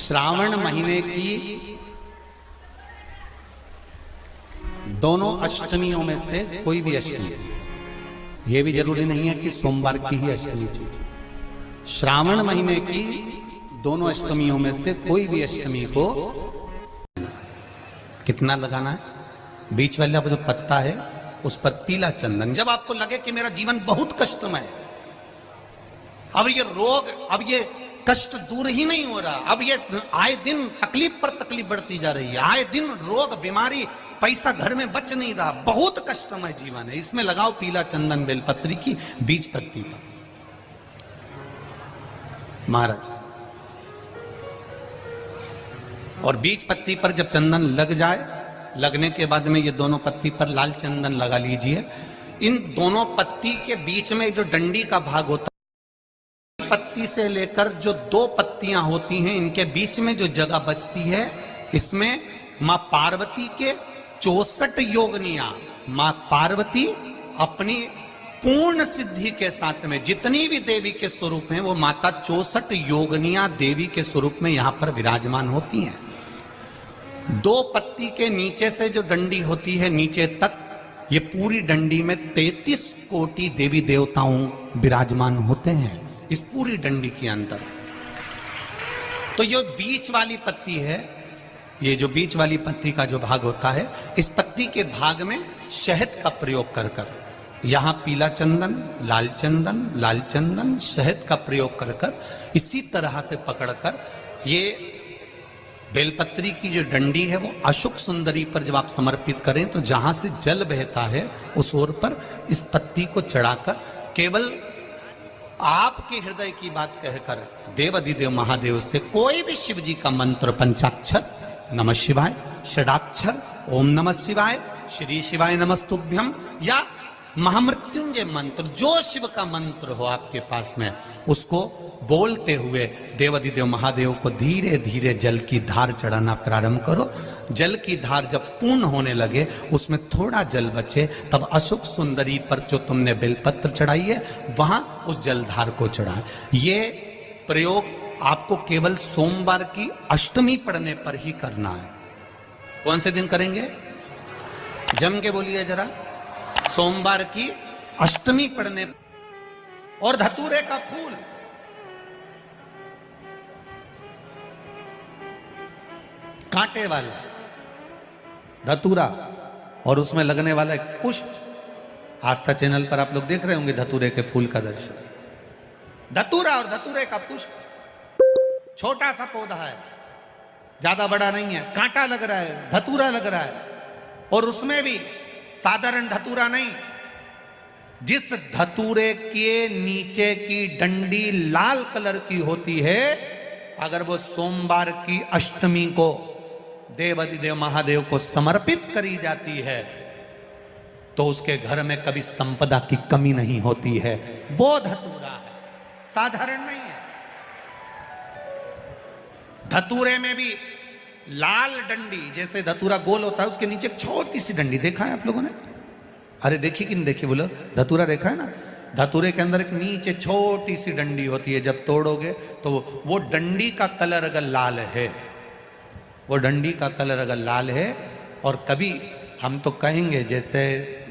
श्रावण महीने की दोनों अष्टमियों में से कोई भी अष्टमी, यह भी जरूरी नहीं है कि सोमवार की ही अष्टमी चाहिए। श्रावण महीने की दोनों अष्टमियों में से कोई भी अष्टमी को कितना लगाना है? बीच वाला जो पत्ता है उस पर पीला चंदन। जब आपको लगे कि मेरा जीवन बहुत कष्टमय है, अब ये रोग, अब ये कष्ट दूर ही नहीं हो रहा, अब ये आए दिन तकलीफ पर तकलीफ बढ़ती जा रही है, आए दिन रोग बीमारी, पैसा घर में बच नहीं रहा, बहुत कष्टमय जीवन है, इसमें लगाओ पीला चंदन बेलपत्री की बीज पत्ती पर। महाराज, और बीज पत्ती पर जब चंदन लग जाए, लगने के बाद में ये दोनों पत्ती पर लाल चंदन लगा लीजिए। इन दोनों पत्ती के बीच में जो डंडी का भाग होता है, पत्ती से लेकर जो दो पत्तियां होती हैं, इनके बीच में जो जगह बचती है, इसमें मां पार्वती के 64 योगनियां, मां पार्वती अपनी पूर्ण सिद्धि के साथ में जितनी भी देवी के स्वरूप हैं, वो माता 64 योगनियां देवी के स्वरूप में यहां पर विराजमान होती हैं। दो पत्ती के नीचे से जो डंडी होती है नीचे तक, ये पूरी डंडी में 33 कोटि देवी देवताओं विराजमान होते हैं इस पूरी डंडी के अंदर। तो ये बीच वाली पत्ती है, ये जो बीच वाली पत्ती का जो भाग होता है, इस पत्ती के भाग में शहद का प्रयोग कर कर, यहां पीला चंदन, लाल चंदन, शहद का प्रयोग कर कर, इसी तरह से पकड़कर ये बेलपत्री की जो डंडी है वो अशुक सुंदरी पर जब आप समर्पित करें, तो जहां से जल बहता है उस ओर पर इस पत्ती को चढ़ाकर केवल आपके हृदय की बात कहकर देवाधिदेव महादेव से कोई भी शिव जी का मंत्र, पंचाक्षर नमः शिवाय, षडाक्षर ओम नमः शिवाय, श्री शिवाय नमस्तुभ्यम, या महामृत्युंजय मंत्र, जो शिव का मंत्र हो आपके पास में, उसको बोलते हुए देवाधिदेव महादेव को धीरे धीरे जल की धार चढ़ाना प्रारंभ करो। जल की धार जब पूर्ण होने लगे, उसमें थोड़ा जल बचे, तब अशुक सुंदरी पर जो तुमने बेलपत्र चढ़ाई है, वहां उस जलधार को चढ़ाए। ये प्रयोग आपको केवल सोमवार की अष्टमी पढ़ने पर ही करना है। कौन से दिन करेंगे? जम के बोलिए जरा। सोमवार की अष्टमी पढ़ने। और धतूरे का फूल, कांटे वाला धतूरा, और उसमें लगने वाला एक पुष्प। आस्था चैनल पर आप लोग देख रहे होंगे धतूरे के फूल का दर्शन। धतूरा और धतूरे का पुष्प, छोटा सा पौधा है, ज्यादा बड़ा नहीं है, कांटा लग रहा है, धतूरा लग रहा है, और उसमें भी साधारण धतूरा नहीं, जिस धतूरे के नीचे की डंडी लाल कलर की होती है, अगर वो सोमवार की अष्टमी को देवाधिदेव महादेव को समर्पित करी जाती है, तो उसके घर में कभी संपदा की कमी नहीं होती है। वो धतूरा है, साधारण नहीं है। धतूरे में भी लाल डंडी, जैसे धतूरा गोल होता है, उसके नीचे एक छोटी सी डंडी, देखा है आप लोगों ने? अरे देखी कि नहीं देखी बोलो? धतूरा देखा है ना? धतूरे के अंदर एक नीचे छोटी सी डंडी होती है, जब तोड़ोगे तो वो डंडी का कलर अगर लाल है, वो डंडी का कलर अगर लाल है, और कभी हम तो कहेंगे जैसे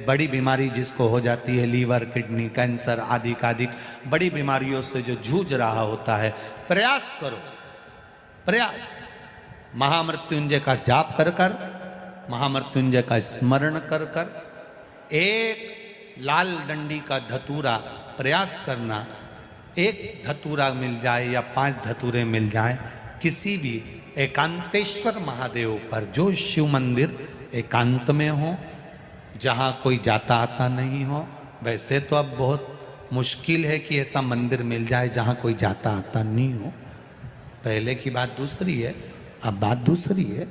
बड़ी बीमारी जिसको हो जाती है, लीवर, किडनी, कैंसर आदि का अधिक बड़ी बीमारियों से जो जूझ रहा होता है, प्रयास करो, प्रयास महामृत्युंजय का जाप कर कर, महामृत्युंजय का स्मरण कर कर, एक लाल डंडी का धतूरा प्रयास करना। एक धतूरा मिल जाए या 5 धतूरे मिल जाए, किसी भी एकांतेश्वर महादेव पर, जो शिव मंदिर एकांत में हो, जहाँ कोई जाता आता नहीं हो। वैसे तो अब बहुत मुश्किल है कि ऐसा मंदिर मिल जाए जहाँ कोई जाता आता नहीं हो, पहले की बात दूसरी है, अब बात दूसरी है।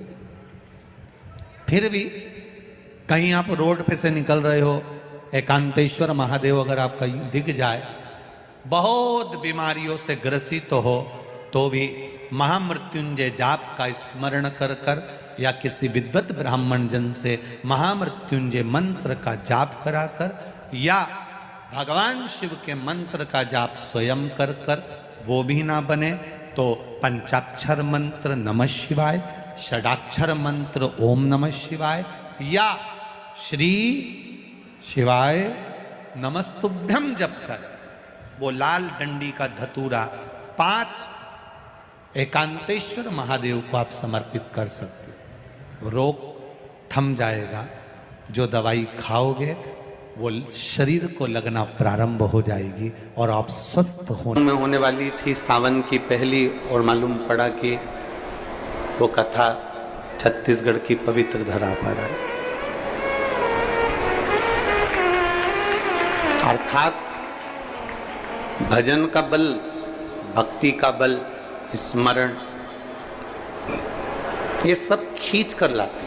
फिर भी कहीं आप रोड पे से निकल रहे हो, एकांतेश्वर महादेव अगर आपका दिख जाए, बहुत बीमारियों से ग्रसित हो, तो भी महामृत्युंजय जाप का स्मरण कर कर, या किसी विद्वत ब्राह्मण जन से महामृत्युंजय मंत्र का जाप कराकर, या भगवान शिव के मंत्र का जाप स्वयं कर कर, वो भी ना बने तो पंचाक्षर मंत्र नमः शिवाय, षडाक्षर मंत्र ओम नमः शिवाय या श्री शिवाय नमस्तुभ्यम जप कर वो लाल डंडी का धतूरा 5 एकांतेश्वर महादेव को आप समर्पित कर सकते हो। रोग थम जाएगा, जो दवाई खाओगे वो शरीर को लगना प्रारंभ हो जाएगी और आप स्वस्थ में होने वाली थी सावन की पहली, और मालूम पड़ा कि वो कथा छत्तीसगढ़ की पवित्र धरा पर है। अर्थात भजन का बल, भक्ति का बल, स्मरण, ये सब खींच कर लाते।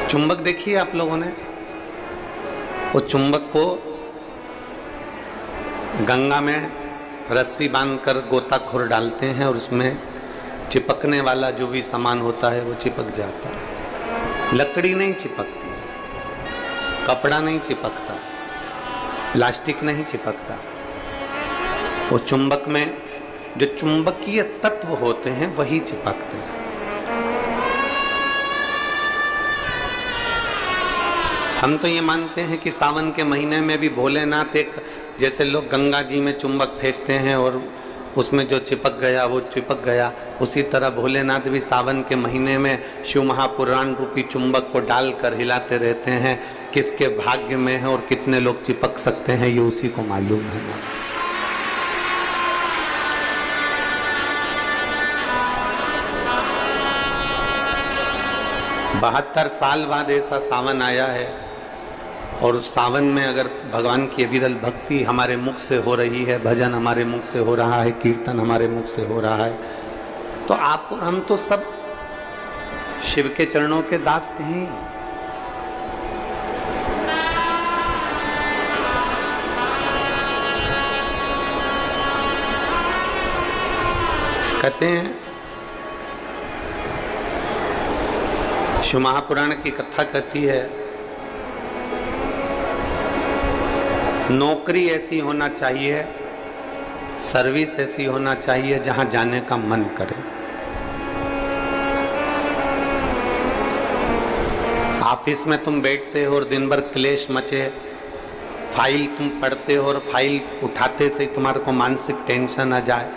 चुंबक देखिए आप लोगों ने, वो चुंबक को गंगा में रस्सी बांधकर गोताखोर डालते हैं और उसमें चिपकने वाला जो भी सामान होता है वो चिपक जाता है। लकड़ी नहीं चिपकती, कपड़ा नहीं चिपकता, प्लास्टिक नहीं चिपकता। वो चुंबक में जो चुंबकीय तत्व होते हैं वही चिपकते हैं। हम तो ये मानते हैं कि सावन के महीने में भी भोलेनाथ एक, जैसे लोग गंगा जी में चुंबक फेंकते हैं और उसमें जो चिपक गया वो चिपक गया, उसी तरह भोलेनाथ भी सावन के महीने में शिव महापुराण रूपी चुंबक को डालकर हिलाते रहते हैं। किसके भाग्य में है और कितने लोग चिपक सकते हैं ये उसी को मालूम है। 72 साल बाद ऐसा सावन आया है, और उस सावन में अगर भगवान की अविरल भक्ति हमारे मुख से हो रही है, भजन हमारे मुख से हो रहा है, कीर्तन हमारे मुख से हो रहा है, तो आप और हम तो सब शिव के चरणों के दास हैं। कहते हैं, शिव महापुराण की कथा कहती है, नौकरी ऐसी होना चाहिए, सर्विस ऐसी होना चाहिए जहां जाने का मन करे। ऑफिस में तुम बैठते हो और दिन भर क्लेश मचे, फाइल तुम पढ़ते हो और फाइल उठाते से ही तुम्हारे को मानसिक टेंशन आ जाए,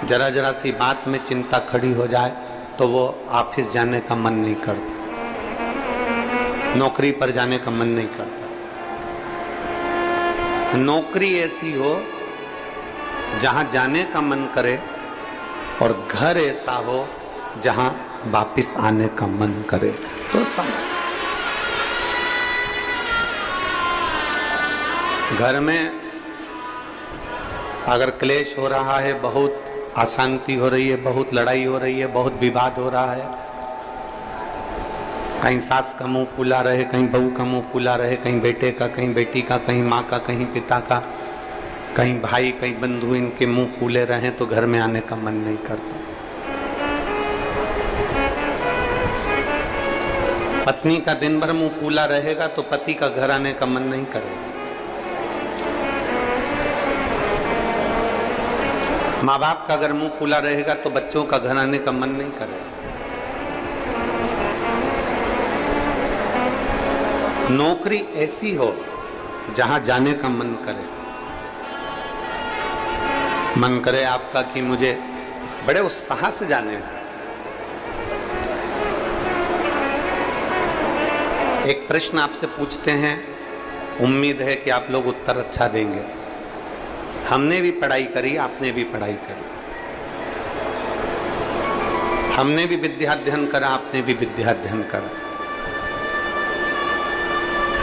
जरा जरा सी बात में चिंता खड़ी हो जाए, तो वो ऑफिस जाने का मन नहीं करता, नौकरी पर जाने का मन नहीं करता। नौकरी ऐसी हो जहां जाने का मन करे, और घर ऐसा हो जहां वापिस आने का मन करे। तो समझ, घर में अगर क्लेश हो रहा है, बहुत अशांति हो रही है, बहुत लड़ाई हो रही है, बहुत विवाद हो रहा है, कहीं सास का मुंह फूला रहे, कहीं बहू का मुंह फूला रहे, कहीं बेटे का, कहीं बेटी का, कहीं माँ का, कहीं पिता का, कहीं भाई, कहीं बंधु, इनके मुंह फूले रहे तो घर में आने का मन नहीं करता। पत्नी का दिन भर मुंह फूला रहेगा तो पति का घर आने का मन नहीं करेगा। माँ बाप का अगर मुंह फूला रहेगा तो बच्चों का घर आने का मन नहीं करेगा। नौकरी ऐसी हो जहां जाने का मन करे, मन करे आपका कि मुझे बड़े उत्साह से जाने हैं। एक प्रश्न आपसे पूछते हैं, उम्मीद है कि आप लोग उत्तर अच्छा देंगे। हमने भी पढ़ाई करी, आपने भी पढ़ाई करी, हमने भी विद्याध्ययन करा, आपने भी विद्याध्ययन करा।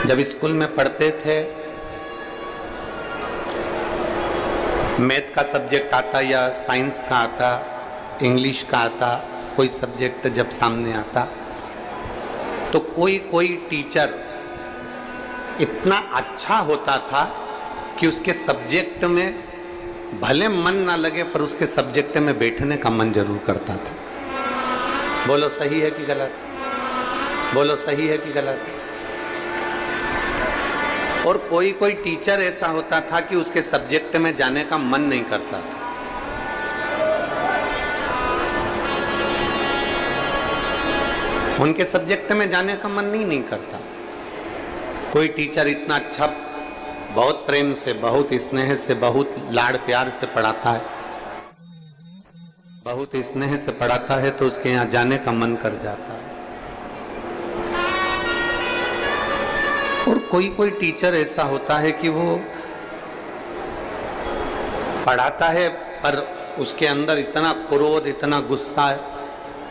जब स्कूल में पढ़ते थे, मैथ का सब्जेक्ट आता या साइंस का आता, इंग्लिश का आता, कोई सब्जेक्ट जब सामने आता तो कोई टीचर इतना अच्छा होता था कि उसके सब्जेक्ट में भले मन ना लगे पर उसके सब्जेक्ट में बैठने का मन जरूर करता था। बोलो सही है कि गलत? बोलो सही है कि गलत? और कोई कोई टीचर ऐसा होता था कि उसके सब्जेक्ट में जाने का मन नहीं करता था। उनके सब्जेक्ट में जाने का मन नहीं करता। कोई टीचर इतना अच्छा, बहुत प्रेम से, बहुत स्नेह से, बहुत लाड़ प्यार से पढ़ाता है, बहुत स्नेह से पढ़ाता है, तो उसके यहाँ जाने का मन कर जाता है। और कोई कोई टीचर ऐसा होता है कि वो पढ़ाता है पर उसके अंदर इतना क्रोध, इतना गुस्सा है,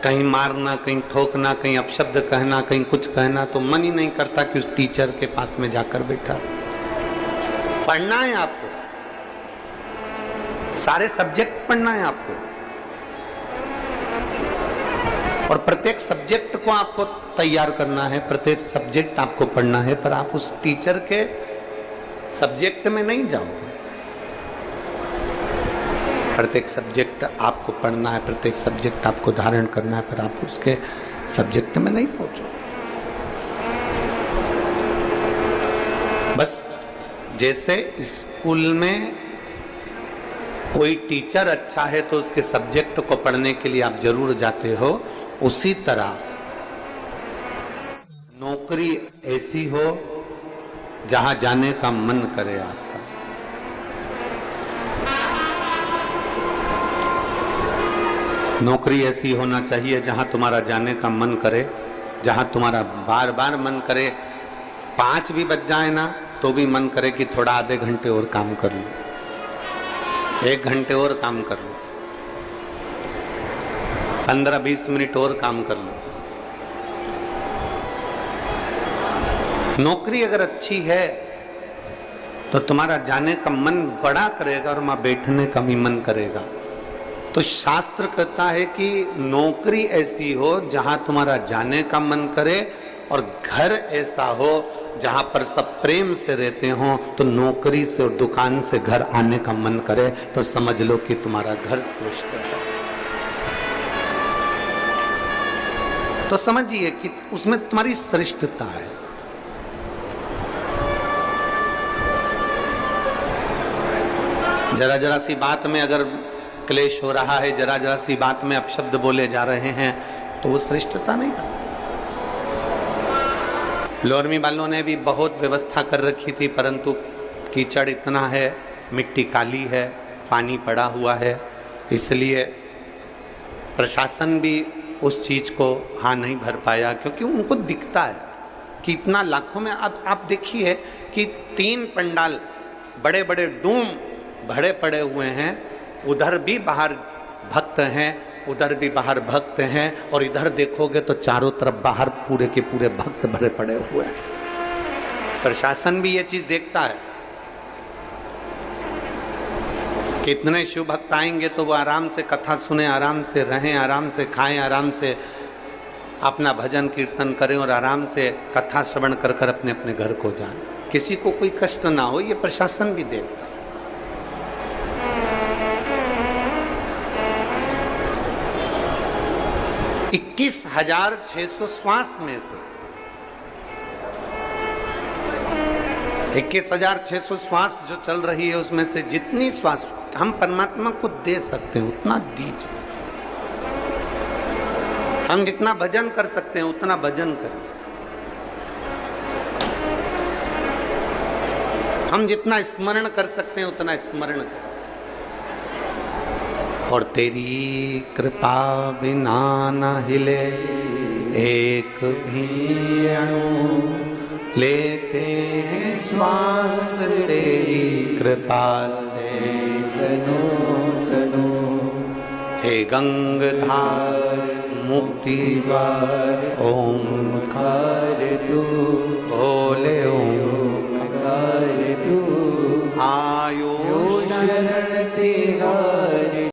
कहीं मारना, कहीं ठोकना, कहीं अपशब्द कहना, कहीं कुछ कहना, तो मन ही नहीं करता कि उस टीचर के पास में जाकर बैठा। पढ़ना है आपको, सारे सब्जेक्ट पढ़ना है आपको, और प्रत्येक सब्जेक्ट को आपको तैयार करना है, प्रत्येक सब्जेक्ट आपको पढ़ना है, पर आप उस टीचर के सब्जेक्ट में नहीं जाओगे। प्रत्येक सब्जेक्ट आपको पढ़ना है, प्रत्येक सब्जेक्ट आपको धारण करना है, पर आप उसके सब्जेक्ट में नहीं पहुंचोगे। बस जैसे स्कूल में कोई टीचर अच्छा है तो उसके सब्जेक्ट को पढ़ने के लिए आप जरूर जाते हो, उसी तरह नौकरी ऐसी हो जहां जाने का मन करे आपका। नौकरी ऐसी होना चाहिए जहां तुम्हारा जाने का मन करे, जहां तुम्हारा बार बार मन करे, 5 भी बज जाए ना तो भी मन करे कि थोड़ा आधे घंटे और काम कर लो, 1 घंटे और काम कर लो, 15-20 मिनट और काम कर लो। नौकरी अगर अच्छी है तो तुम्हारा जाने का मन बड़ा करेगा और वहां बैठने का भी मन करेगा। तो शास्त्र कहता है कि नौकरी ऐसी हो जहां तुम्हारा जाने का मन करे, और घर ऐसा हो जहां पर सब प्रेम से रहते हो, तो नौकरी से और दुकान से घर आने का मन करे, तो समझ लो कि तुम्हारा घर श्रेष्ठ है। तो समझिए कि उसमें तुम्हारी श्रेष्ठता है। जरा जरा सी बात में अगर क्लेश हो रहा है, जरा जरा सी बात में अपशब्द बोले जा रहे हैं, तो वो श्रेष्ठता नहीं बनती। लोरमी वालों ने भी बहुत व्यवस्था कर रखी थी, परंतु कीचड़ इतना है, मिट्टी काली है, पानी पड़ा हुआ है, इसलिए प्रशासन भी उस चीज को हाँ नहीं भर पाया, क्योंकि उनको दिखता है कि इतना लाखों में। अब आप देखिए कि 3 पंडाल बड़े बड़े डूम भरे पड़े हुए हैं, उधर भी बाहर भक्त हैं, उधर भी बाहर भक्त हैं, और इधर देखोगे तो चारों तरफ बाहर पूरे के पूरे भक्त भरे पड़े हुए हैं। प्रशासन भी ये चीज देखता है कि इतने शिव भक्त आएंगे तो वो आराम से कथा सुने, आराम से रहें, आराम से खाएं, आराम से अपना भजन कीर्तन करें, और आराम से कथा श्रवण कर कर अपने अपने घर को जाएं, किसी को कोई कष्ट ना हो। ये प्रशासन भी देखता है। 21,600 श्वास में से 21,600 श्वास जो चल रही है, उसमें से जितनी श्वास हम परमात्मा को दे सकते हैं उतना दीजिए। हम जितना भजन कर सकते हैं उतना भजन करें, हम जितना स्मरण कर सकते हैं उतना स्मरण करें। और तेरी कृपा बिना न हिले एक भी अणु, लेते हैं श्वास तेरी कृपा से तनो तनो। हे गंगाधार मुक्ति द्वार ओंकार तू, बोले ओंकार तू। आयो शरण तेरा